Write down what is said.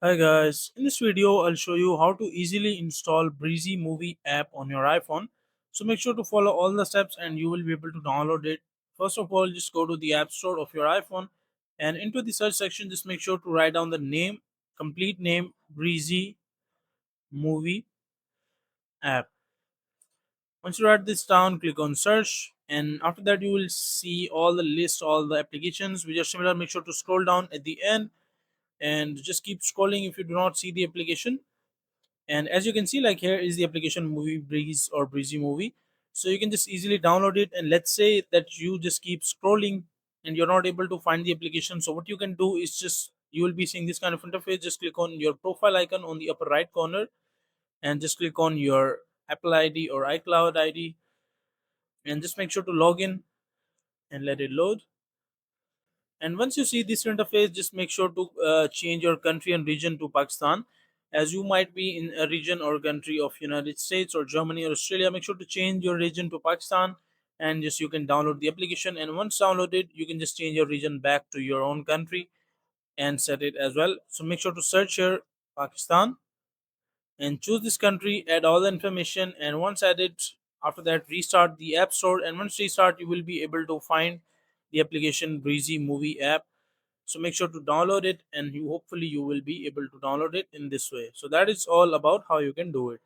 Hi guys, in this video I'll show you how to easily install Breezy Movie app on your iPhone. So make sure to follow all the steps and you will be able to download it. First of all, just go to the App Store of your iPhone and into the search section just make sure to write down the name, complete name, Breezy Movie app. Once you write this down, click on search and after that you will see all the applications which are similar. Make sure to scroll down at the end and just keep scrolling if you do not see the application. And as you can see, like here is the application movie breeze or breezy movie. So you can just easily download it, and let's say that you just keep scrolling and you're not able to find the application. So what you can do is just you will be seeing this kind of interface. Just click on your profile icon on the upper right corner and just click on your Apple ID or iCloud ID and just make sure to log in and let it load. And once you see this interface, just make sure to change your country and region to Pakistan, as you might be in a region or country of United States or Germany or Australia. Make sure to change your region to Pakistan, and just you can download the application. And once downloaded, you can just change your region back to your own country and set it as well. So make sure to search here Pakistan and choose this country, add all the information, and once added, after that restart the app store, and once restart you will be able to find the application Breezy Movie app. So make sure to download it, and you hopefully you will be able to download it in this way. So that is all about how you can do it.